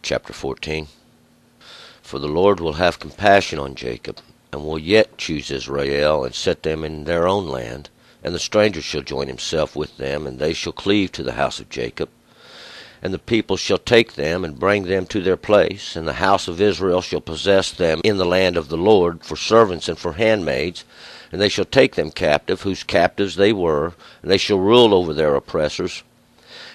Chapter 14. For the Lord will have compassion on Jacob, and will yet choose Israel, and set them in their own land. And the stranger shall join himself with them, and they shall cleave to the house of Jacob. And the people shall take them, and bring them to their place. And the house of Israel shall possess them in the land of the Lord, for servants and for handmaids. And they shall take them captive, whose captives they were, and they shall rule over their oppressors.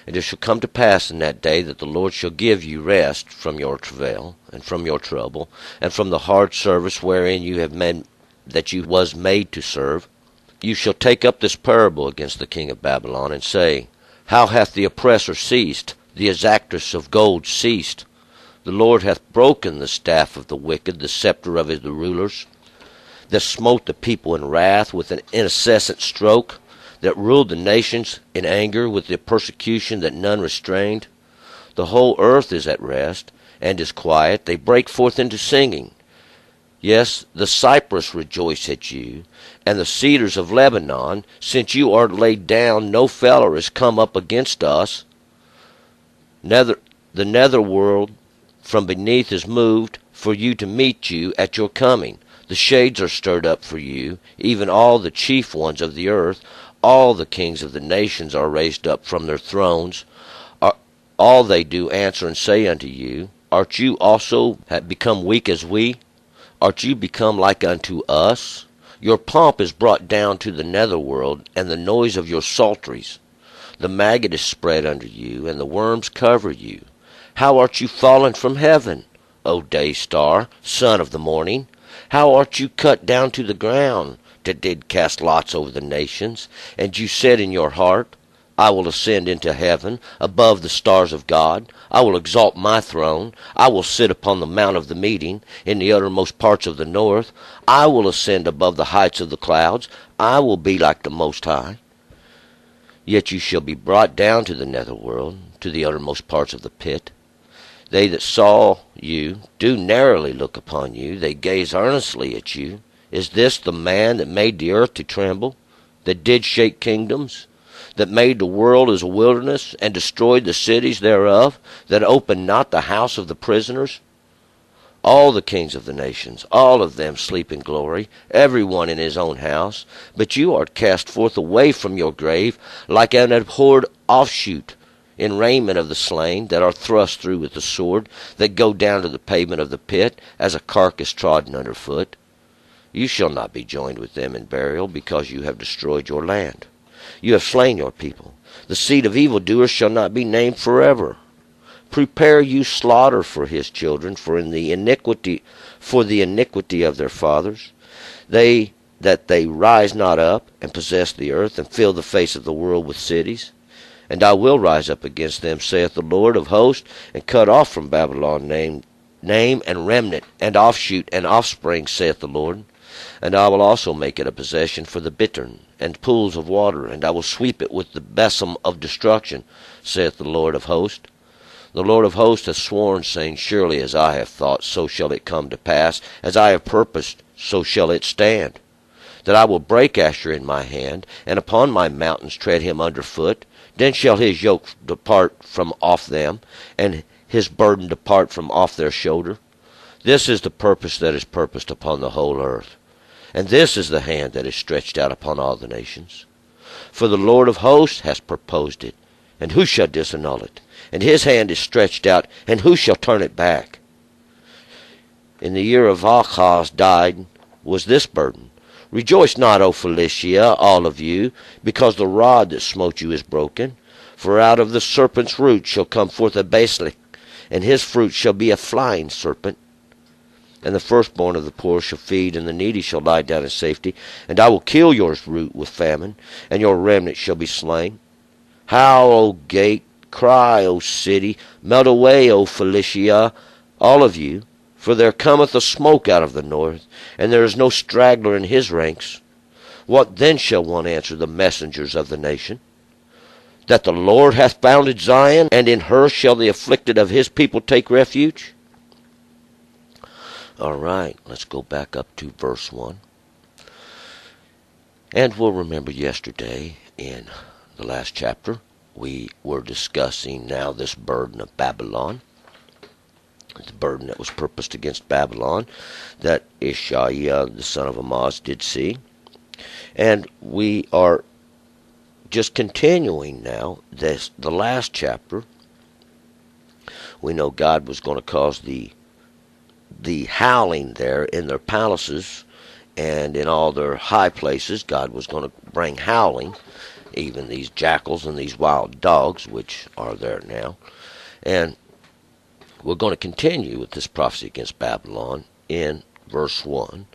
And it shall come to pass in that day that the Lord shall give you rest from your travail, and from your trouble, and from the hard service wherein you have made that you was made to serve. You shall take up this parable against the king of Babylon, and say, How hath the oppressor ceased? The exactress of gold ceased. The Lord hath broken the staff of the wicked, the scepter of the rulers, that smote the people in wrath with an incessant stroke, that ruled the nations in anger with the persecution that none restrained. The whole earth is at rest, and is quiet. They break forth into singing. Yes, the cypress rejoice at you, and the cedars of Lebanon. Since you are laid down, no feller is come up against us. The nether world from beneath is moved for you to meet you at your coming. The shades are stirred up for you, even all the chief ones of the earth. All the kings of the nations are raised up from their thrones. All they do answer and say unto you, Art you also become weak as we? Art you become like unto us? Your pomp is brought down to the netherworld, and the noise of your psalteries. The maggot is spread under you, and the worms cover you. How art you fallen from heaven, O day star, son of the morning? How art you cut down to the ground, that did cast lots over the nations? And you said in your heart, I will ascend into heaven, above the stars of God. I will exalt my throne. I will sit upon the mount of the meeting, in the uttermost parts of the north. I will ascend above the heights of the clouds. I will be like the Most High. Yet you shall be brought down to the netherworld, to the uttermost parts of the pit. They that saw you do narrowly look upon you. They gaze earnestly at you. Is this the man that made the earth to tremble, that did shake kingdoms, that made the world as a wilderness, and destroyed the cities thereof, that opened not the house of the prisoners? All the kings of the nations, all of them sleep in glory, every one in his own house. But you art cast forth away from your grave, like an abhorred offshoot, in raiment of the slain, that are thrust through with the sword, that go down to the pavement of the pit, as a carcass trodden under foot. You shall not be joined with them in burial, because you have destroyed your land. You have slain your people. The seed of evildoers shall not be named forever. Prepare you slaughter for his children, for the iniquity of their fathers. That they rise not up, and possess the earth, and fill the face of the world with cities. And I will rise up against them, saith the Lord of hosts, and cut off from Babylon name and remnant, and offshoot and offspring, saith the Lord. And I will also make it a possession for the bittern, and pools of water, and I will sweep it with the besom of destruction, saith the Lord of hosts. The Lord of hosts hath sworn, saying, Surely as I have thought, so shall it come to pass. As I have purposed, so shall it stand. That I will break Asher in my hand, and upon my mountains tread him under foot. Then shall his yoke depart from off them, and his burden depart from off their shoulder. This is the purpose that is purposed upon the whole earth. And this is the hand that is stretched out upon all the nations. For the Lord of hosts hath proposed it, and who shall disannul it? And his hand is stretched out, and who shall turn it back? In the year of Achaz died was this burden. Rejoice not, O Philistia, all of you, because the rod that smote you is broken. For out of the serpent's root shall come forth a basilisk, and his fruit shall be a flying serpent. And the firstborn of the poor shall feed, and the needy shall lie down in safety. And I will kill your root with famine, and your remnant shall be slain. Howl, O gate, cry, O city, melt away, O Philistia, all of you, for there cometh a smoke out of the north, and there is no straggler in his ranks. What then shall one answer the messengers of the nation? That the Lord hath founded Zion, and in her shall the afflicted of his people take refuge? All right, let's go back up to verse 1. And we'll remember yesterday in the last chapter, we were discussing now this burden of Babylon. the burden that was purposed against Babylon, that Ishaiah, the son of Amoz, did see. And we are just continuing now, the last chapter. We know God was going to cause the howling there in their palaces and in all their high places. God was going to bring howling, even these jackals and these wild dogs, which are there now. And we're going to continue with this prophecy against Babylon in verse 1.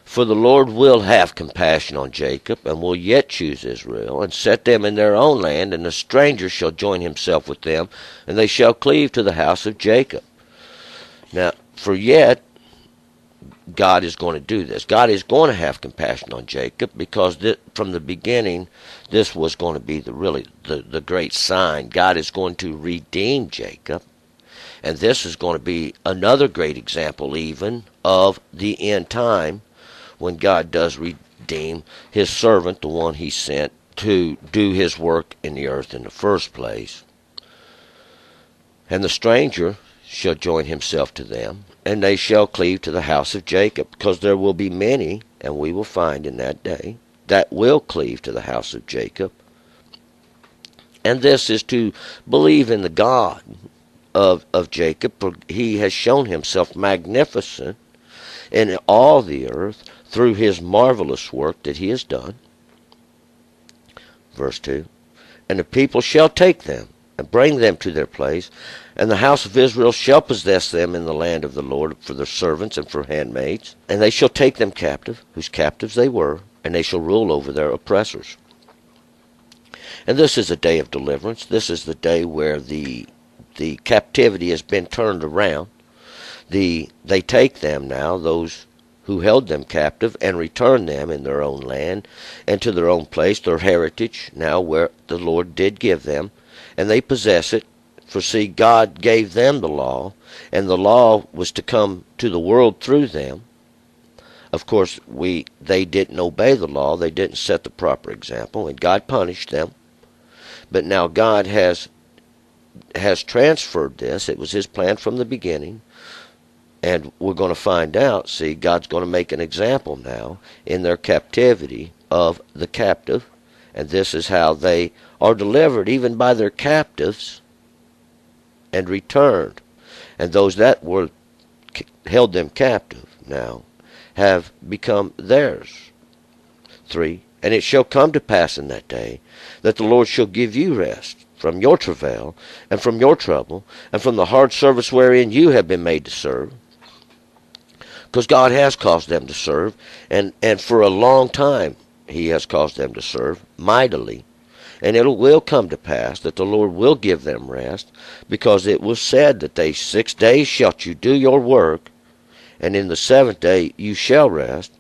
For the Lord will have compassion on Jacob, and will yet choose Israel, and set them in their own land, and the stranger shall join himself with them, and they shall cleave to the house of Jacob. Now, for yet, God is going to do this. God is going to have compassion on Jacob, because from the beginning, this was going to be the great sign. God is going to redeem Jacob, and this is going to be another great example even of the end time, when God does redeem his servant, the one he sent to do his work in the earth in the first place. And the stranger shall join himself to them, and they shall cleave to the house of Jacob, because there will be many, and we will find in that day, that will cleave to the house of Jacob. And this is to believe in the God of Jacob, for he has shown himself magnificent in all the earth, through his marvelous work that he has done. Verse 2, and the people shall take them, and bring them to their place, and the house of Israel shall possess them in the land of the Lord for their servants and for handmaids. And they shall take them captive, whose captives they were, and they shall rule over their oppressors. And this is a day of deliverance. This is the day where the captivity has been turned around. They take them now, those who held them captive, and return them in their own land and to their own place, their heritage, now where the Lord did give them, and they possess it. For see, God gave them the law, and the law was to come to the world through them. Of course, they didn't obey the law. They didn't set the proper example, and God punished them. But now God has transferred this. It was his plan from the beginning. And we're going to find out, see, God's going to make an example now in their captivity of the captive. And this is how they are delivered, even by their captives, and returned. And those that were held them captive now have become theirs. 3, and it shall come to pass in that day that the Lord shall give you rest from your travail, and from your trouble, and from the hard service wherein you have been made to serve. Because God has caused them to serve, and for a long time he has caused them to serve mightily. And it will come to pass that the Lord will give them rest, because it was said that 6 days shalt you do your work, and in the 7th day you shall rest.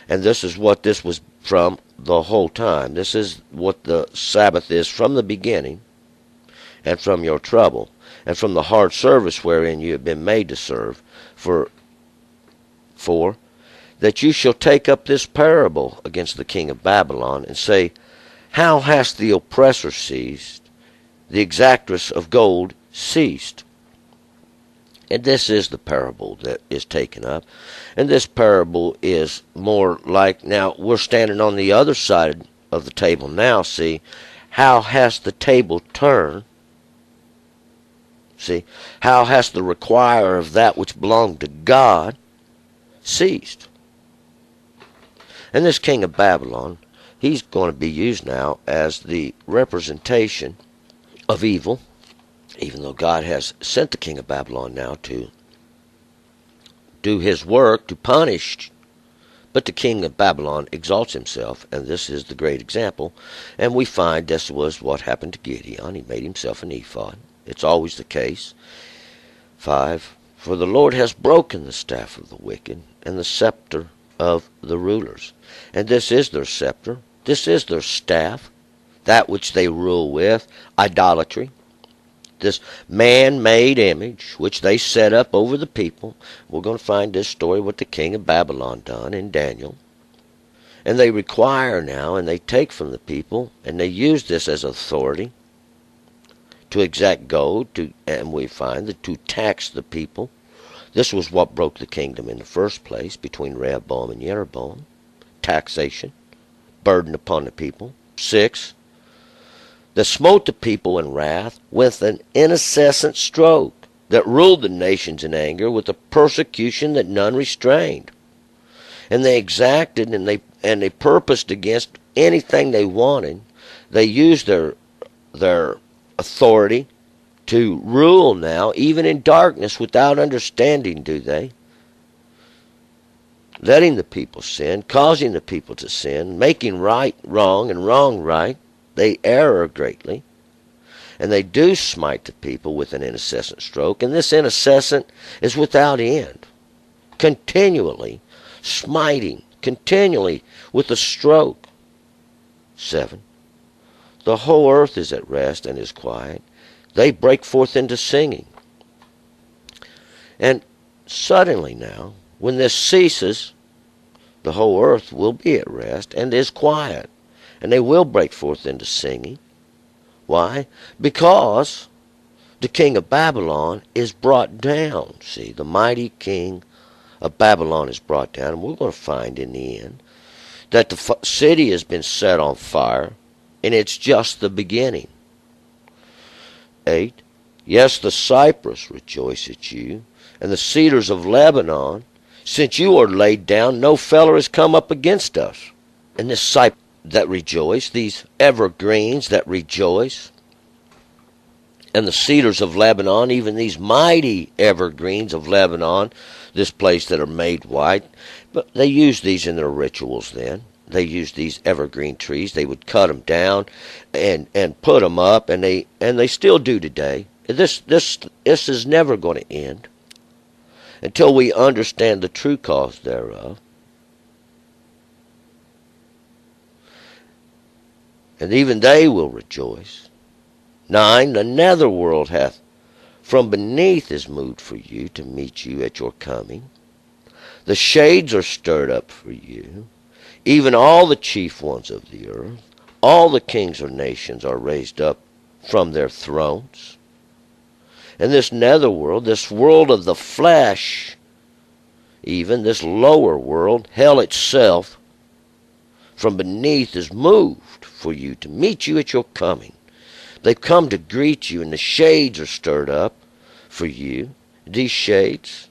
And this is what this was from the whole time. This is what the Sabbath is from the beginning, and from your trouble, and from the hard service wherein you have been made to serve. For that you shall take up this parable against the king of Babylon, and say, how hast the oppressor ceased, the exactress of gold ceased? And this is the parable that is taken up. And this parable is more like, now we're standing on the other side of the table now, see, how has the table turned? See, how has the requirer of that which belonged to God ceased? And this king of Babylon, he's going to be used now as the representation of evil, even though God has sent the king of Babylon now to do his work, to punish. But the king of Babylon exalts himself, and this is the great example. And we find this was what happened to Gideon. He made himself an ephod. It's always the case. 5, for the Lord has broken the staff of the wicked, and the scepter of the rulers. And this is their scepter. This is their staff, that which they rule with, idolatry. This man-made image which they set up over the people. We're going to find this story what the king of Babylon done in Daniel. And they require now, and they take from the people, and they use this as authority to exact gold, and we find that to tax the people. This was what broke the kingdom in the first place between Rehoboam and Jeroboam. Taxation, burden upon the people. 6, that smote the people in wrath with an incessant stroke, that ruled the nations in anger with a persecution that none restrained. And they exacted and they purposed against anything they wanted. They used their authority to rule now, even in darkness, without understanding, do they? Letting the people sin, causing the people to sin, making right wrong and wrong right. They err greatly. And they do smite the people with an incessant stroke. And this incessant is without end. Continually smiting, continually with a stroke. 7, the whole earth is at rest and is quiet. They break forth into singing. And suddenly now, when this ceases, the whole earth will be at rest and is quiet. And they will break forth into singing. Why? Because the king of Babylon is brought down. See, the mighty king of Babylon is brought down. And we're going to find in the end that the city has been set on fire. And it's just the beginning. 8, yes, the cypress rejoice at you, and the cedars of Lebanon. Since you are laid down, no feller has come up against us. And this cypress that rejoice, these evergreens that rejoice, and the cedars of Lebanon, even these mighty evergreens of Lebanon, this place that are made white. But they used these in their rituals then. They used these evergreen trees. They would cut them down and put them up, and they still do today. This is never going to end until we understand the true cause thereof. And even they will rejoice. 9, the netherworld hath from beneath is moved for you to meet you at your coming. The shades are stirred up for you. Even all the chief ones of the earth, all the kings of nations are raised up from their thrones. And this netherworld, this world of the flesh, even this lower world, hell itself, from beneath is moved for you to meet you at your coming. They've come to greet you, and the shades are stirred up for you. These shades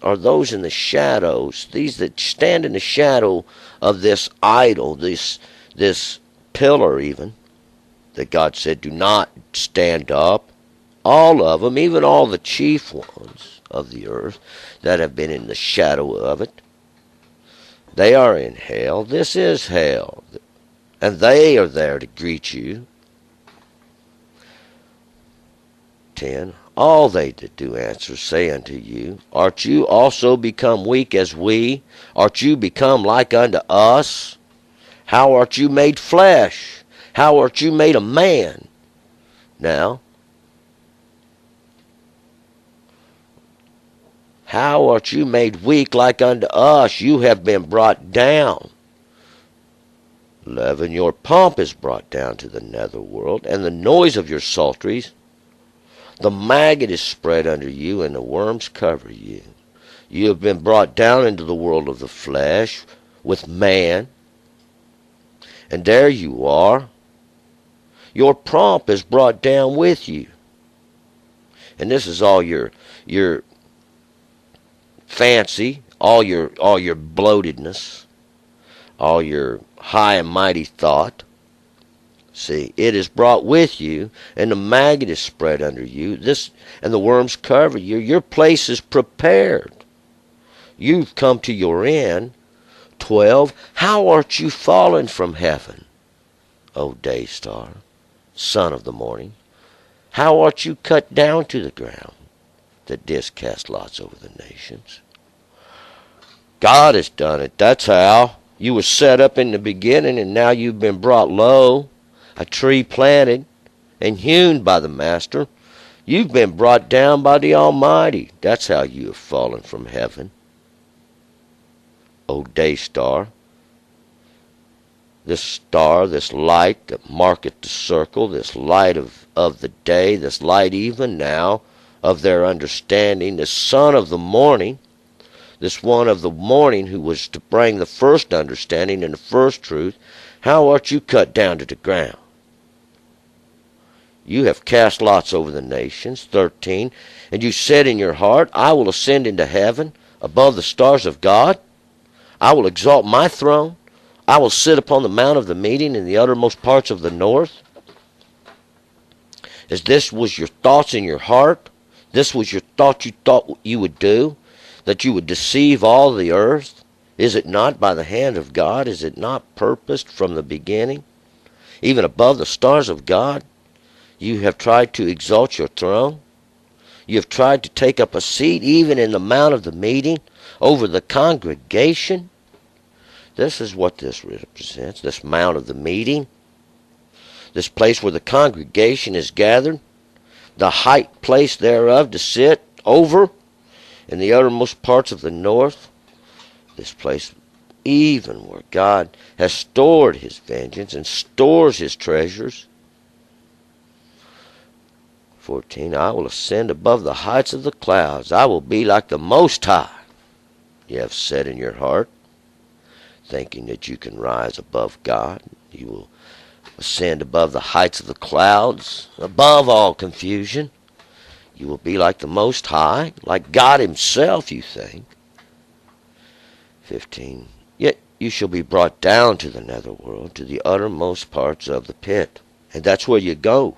are those in the shadows, these that stand in the shadow of this idol, this pillar even, that God said, do not stand up. All of them, even all the chief ones of the earth that have been in the shadow of it, they are in hell. This is hell. And they are there to greet you. 10, all they that do answer say unto you, art you also become weak as we? Art you become like unto us? How art you made flesh? How art you made a man? Now, how art you made weak like unto us? You have been brought down. 11, your pomp is brought down to the netherworld, and the noise of your psalteries. The maggot is spread under you, and the worms cover you. You have been brought down into the world of the flesh with man, and there you are. Your pomp is brought down with you. And this is all your fancy, all your bloatedness, all your high and mighty thought. See, it is brought with you, and the maggot is spread under you. And the worms cover you. Your place is prepared. You've come to your end. 12, how art you fallen from heaven, O day star, son of the morning? How art you cut down to the ground, that didst cast lots over the nations? God has done it. That's how. You were set up in the beginning, and now you've been brought low. A tree planted and hewn by the Master. You've been brought down by the Almighty. That's how you have fallen from heaven, O day star. This star, this light that marketh the circle, this light of of the day, this light even now of their understanding, the son of the morning, this one of the morning who was to bring the first understanding and the first truth, how art you cut down to the ground? You have cast lots over the nations. 13. And you said in your heart, I will ascend into heaven above the stars of God. I will exalt my throne. I will sit upon the mount of the meeting in the uttermost parts of the north. As this was your thoughts in your heart, this was your thought you would do, that you would deceive all the earth? Is it not by the hand of God? Is it not purposed from the beginning? Even above the stars of God, you have tried to exalt your throne. You have tried to take up a seat even in the mount of the meeting over the congregation. This is what this represents, this mount of the meeting, this place where the congregation is gathered, the height place thereof to sit over in the uttermost parts of the north, this place even where God has stored his vengeance and stores his treasures. 14, I will ascend above the heights of the clouds. I will be like the Most High, you have said in your heart, thinking that you can rise above God. You will ascend above the heights of the clouds, above all confusion. You will be like the Most High, like God himself, you think. 15, yet you shall be brought down to the netherworld, to the uttermost parts of the pit. And that's where you go.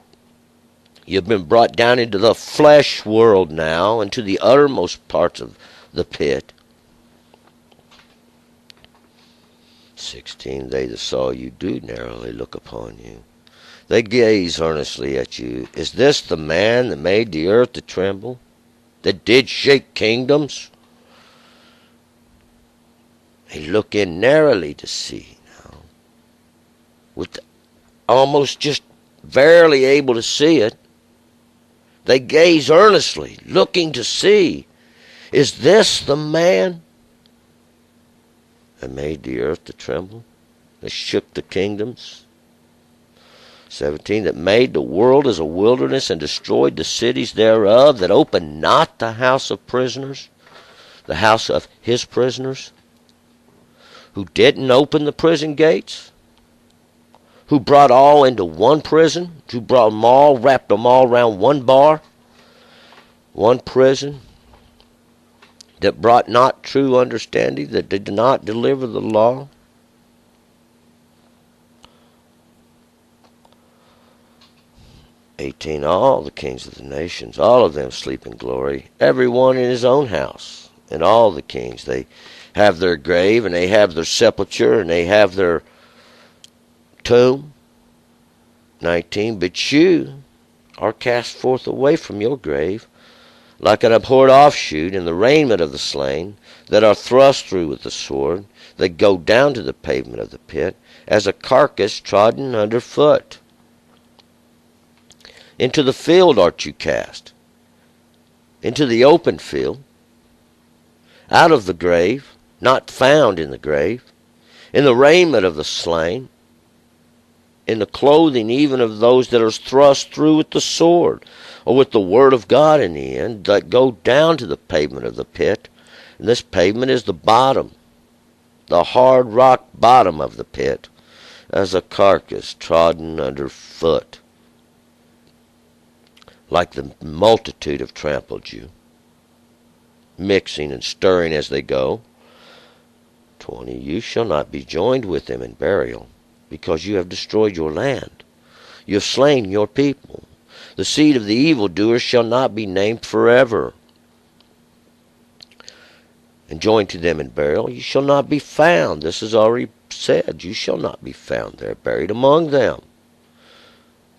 You've been brought down into the flesh world now, and to the uttermost parts of the pit. 16, they that saw you do narrowly look upon you. They gaze earnestly at you. Is this the man that made the earth to tremble, that did shake kingdoms? They look in narrowly to see now, with almost just barely able to see it. They gaze earnestly, looking to see, is this the man that made the earth to tremble, that shook the kingdoms? 17, that made the world as a wilderness and destroyed the cities thereof, that opened not the house of prisoners, the house of his prisoners, who didn't open the prison gates, who brought all into one prison, who brought them all, wrapped them all around one bar, one prison, that brought not true understanding, that did not deliver the law. All the kings of the nations, all of them sleep in glory, every one in his own house. And all the kings, they have their grave, and they have their sepulchre, and they have their tomb. 19, but you are cast forth away from your grave, like an abhorred offshoot in the raiment of the slain, that are thrust through with the sword, that go down to the pavement of the pit, as a carcass trodden under foot. Into the field art you cast, into the open field, out of the grave, not found in the grave, in the raiment of the slain, in the clothing even of those that are thrust through with the sword, or with the word of God in the end, that go down to the pavement of the pit. And this pavement is the bottom, the hard rock bottom of the pit, as a carcass trodden under foot, like the multitude have trampled you, mixing and stirring as they go. 20, you shall not be joined with them in burial, because you have destroyed your land. You have slain your people. The seed of the evildoers shall not be named forever. And joined to them in burial, you shall not be found. This is already said. You shall not be found there, buried among them,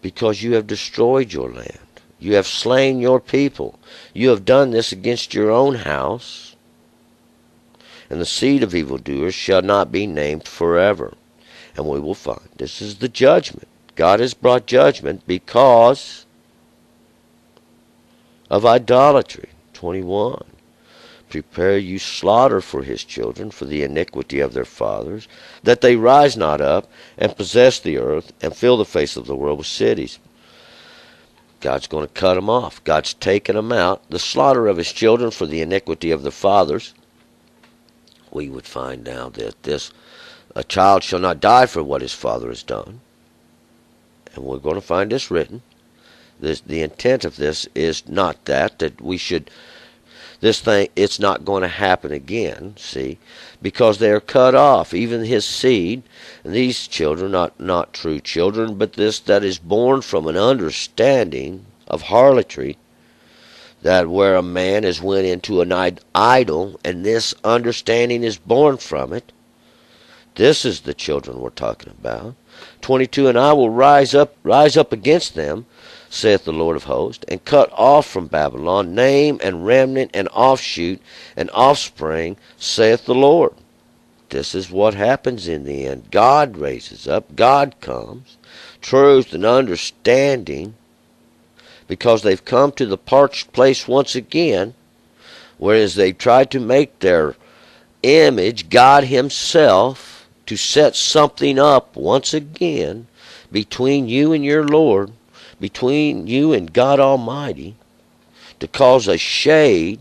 because you have destroyed your land. You have slain your people. You have done this against your own house. And the seed of evildoers shall not be named forever. And we will find this is the judgment. God has brought judgment because of idolatry. 21. Prepare you slaughter for his children, for the iniquity of their fathers, that they rise not up, and possess the earth, and fill the face of the world with cities. God's going to cut them off. God's taken them out. The slaughter of his children for the iniquity of their fathers. We would find now that a child shall not die for what his father has done. And we're going to find this written. The intent of this is not that we should, this thing, it's not going to happen again, see, because they are cut off, even his seed, and these children, not true children, but this that is born from an understanding of harlotry, that where a man has went into an idol, and this understanding is born from it. This is the children we're talking about. 22, and I will rise up against them, saith the Lord of hosts, and cut off from Babylon name and remnant and offshoot and offspring, saith the Lord. This is what happens in the end. God raises up, God comes, truth and understanding, because they've come to the parched place once again, whereas they've tried to make their image God himself, to set something up once again between you and your Lord, between you and God Almighty, to cause a shade,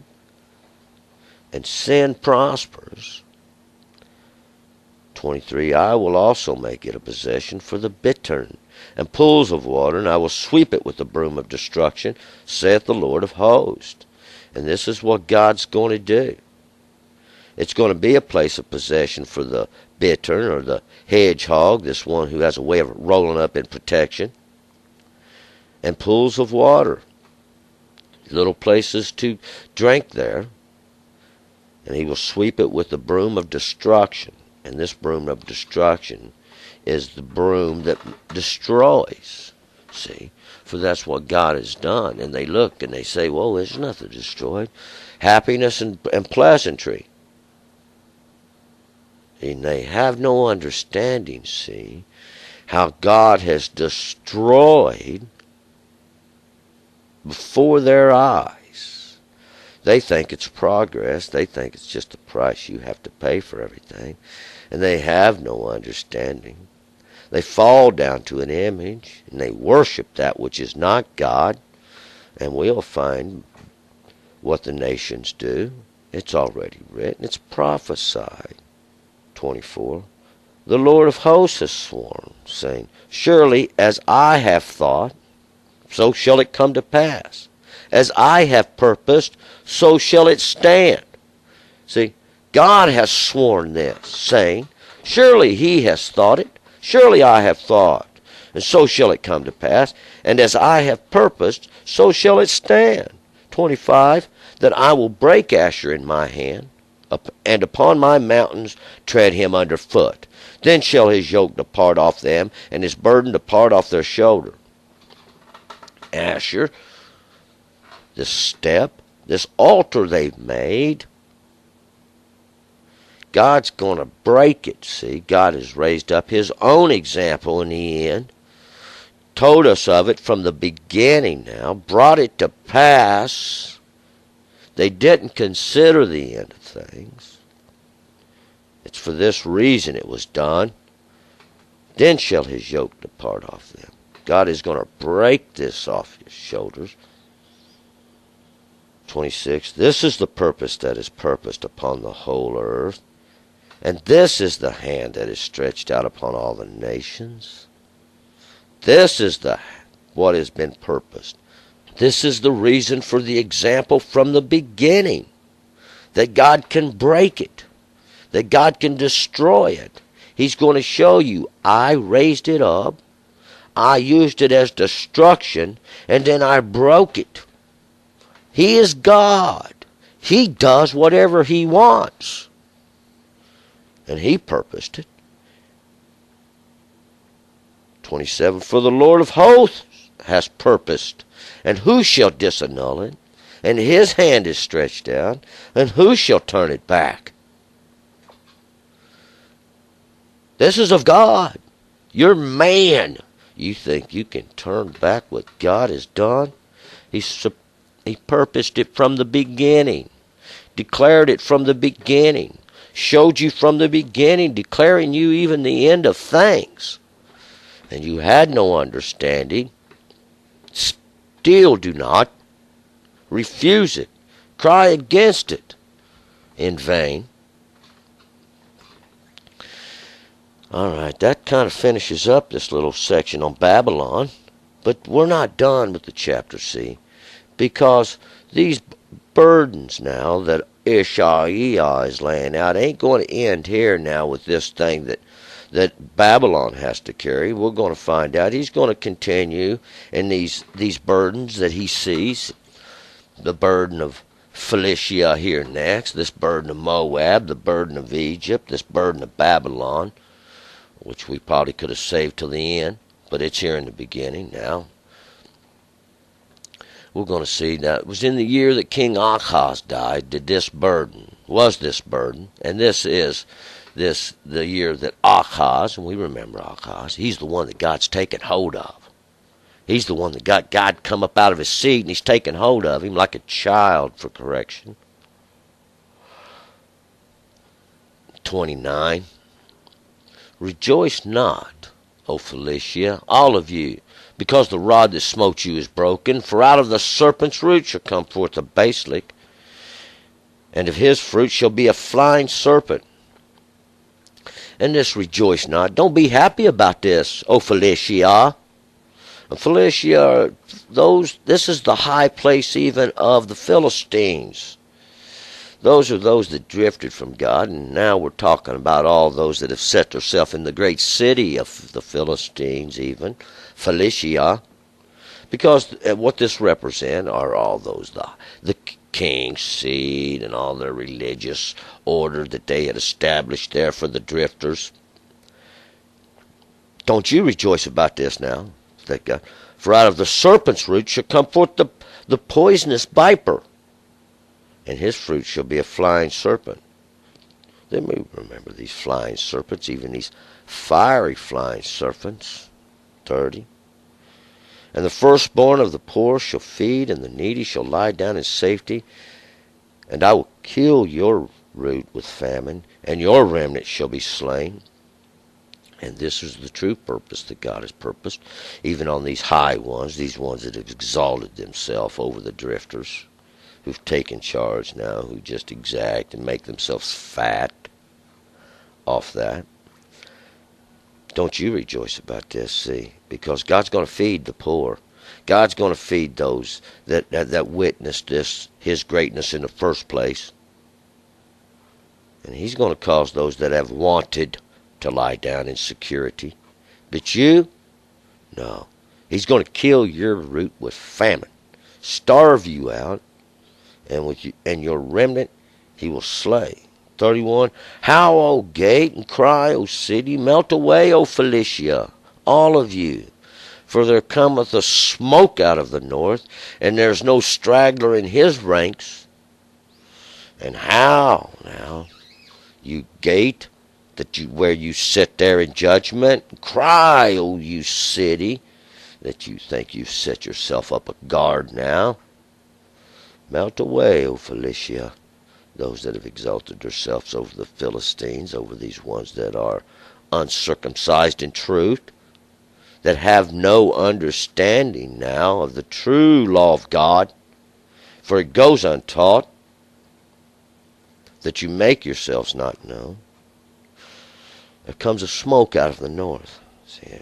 and sin prospers. 23, I will also make it a possession for the bittern and pools of water, and I will sweep it with the broom of destruction, saith the Lord of hosts. And this is what God's going to do. It's going to be a place of possession for the bittern or the hedgehog, this one who has a way of rolling up in protection, and pools of water, little places to drink there. And he will sweep it with the broom of destruction. And this broom of destruction is the broom that destroys. See? For that's what God has done. And they look and they say, well, there's nothing destroyed. Happiness and pleasantry. And they have no understanding, see, how God has destroyed before their eyes. They think it's progress. They think it's just the price you have to pay for everything. And they have no understanding. They fall down to an image, and they worship that which is not God. And we'll find what the nations do. It's already written. It's prophesied. 24, the Lord of hosts has sworn, saying, surely as I have thought, so shall it come to pass. As I have purposed, so shall it stand. See, God has sworn this, saying, surely he has thought it, surely I have thought, and so shall it come to pass. And as I have purposed, so shall it stand. 25, that I will break Asher in my hand, and upon my mountains tread him under foot. Then shall his yoke depart off them, and his burden depart off their shoulder. Asher, this step, this altar they've made, God's going to break it, see. God has raised up his own example in the end, told us of it from the beginning now, brought it to pass. They didn't consider the end of things. It's for this reason it was done. Then shall his yoke depart off them. God is going to break this off his shoulders. 26, this is the purpose that is purposed upon the whole earth. And this is the hand that is stretched out upon all the nations. This is what has been purposed. This is the reason for the example from the beginning, that God can break it, that God can destroy it. He's going to show you, I raised it up, I used it as destruction, and then I broke it. He is God. He does whatever he wants. And he purposed it. 27, for the Lord of hosts has purposed, and who shall disannul it? And his hand is stretched out, and who shall turn it back? This is of God. You're man. You think you can turn back what God has done? He purposed it from the beginning, declared it from the beginning, showed you from the beginning, declaring you even the end of things. And you had no understanding. Still do not. Refuse it. Cry against it in vain. All right, that kind of finishes up this little section on Babylon. But we're not done with the chapter, see, because these burdens now that Ishaiah is laying out ain't going to end here now with this thing that Babylon has to carry. We're going to find out he's going to continue in these burdens that he sees. The burden of Philistia here next, this burden of Moab, the burden of Egypt, this burden of Babylon, which we probably could have saved till the end, but it's here in the beginning now. We're going to see that it was in the year that King Ahaz died that this burden, and this is the year that Ahaz, and we remember Ahaz, he's the one that God's taken hold of. He's the one that got God come up out of his seat, and he's taken hold of him like a child for correction. 29. Rejoice not, O Philistia, all of you, because the rod that smote you is broken. For out of the serpent's root shall come forth a basilisk, and of his fruit shall be a flying serpent. And this rejoice not. Don't be happy about this, O Philistia. Philistia, this is the high place even of the Philistines. Those are those that drifted from God, and now we're talking about all those that have set themselves in the great city of the Philistines even, Philistia, because what this represents are all those, the king's seed and all their religious order that they had established there for the drifters. Don't you rejoice about this now? For out of the serpent's root shall come forth the poisonous viper, and his fruit shall be a flying serpent. Then we remember these flying serpents, even these fiery flying serpents. 30. And the firstborn of the poor shall feed, and the needy shall lie down in safety. And I will kill your root with famine, and your remnant shall be slain. And this is the true purpose that God has purposed, even on these high ones, these ones that have exalted themselves over the drifters, who've taken charge now, who just exact and make themselves fat off that. Don't you rejoice about this, see? Because God's going to feed the poor. God's going to feed those that witnessed his greatness in the first place. And he's going to cause those that have wanted to lie down in security. But you? No. He's going to kill your root with famine, starve you out, and your remnant he will slay. 31. Howl, O gate, and cry, O city, melt away, O Philistia, all of you. For there cometh a smoke out of the north, and there's no straggler in his ranks. And howl now, you gate, where you sit there in judgment. Cry, O you city, that you think you've set yourself up a guard now. Melt away, O Philistia, those that have exalted themselves over the Philistines, over these ones that are uncircumcised in truth, that have no understanding now of the true law of God. For it goes untaught, that you make yourselves not known. There comes a smoke out of the north. See,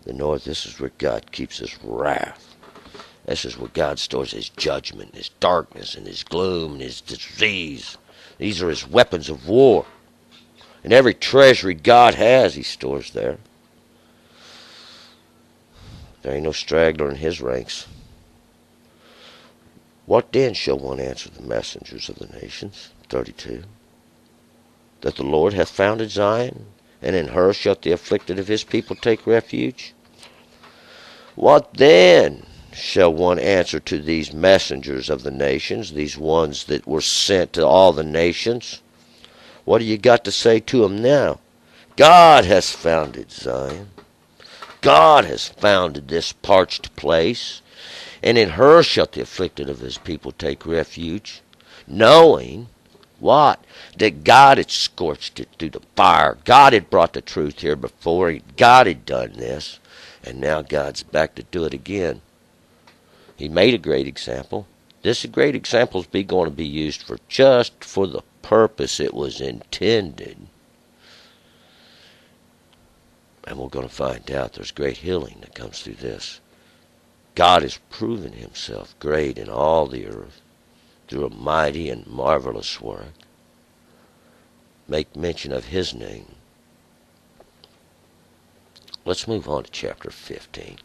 the north, this is where God keeps his wrath. This is where God stores his judgment, his darkness, and his gloom, and his disease. These are his weapons of war. And every treasury God has, he stores there. There ain't no straggler in his ranks. What then shall one answer the messengers of the nations? 32. That the Lord hath founded Zion, and in her shall the afflicted of his people take refuge? What then shall one answer to these messengers of the nations, these ones that were sent to all the nations? What do you got to say to them now? God has founded Zion. God has founded this parched place, and in her shall the afflicted of his people take refuge, knowing what? That God had scorched it through the fire. God had brought the truth here before. God had done this, and now God's back to do it again. He made a great example. This great example is going to be used for just for the purpose it was intended. And we're going to find out there's great healing that comes through this. God has proven himself great in all the earth through a mighty and marvelous work. Make mention of his name. Let's move on to chapter 15.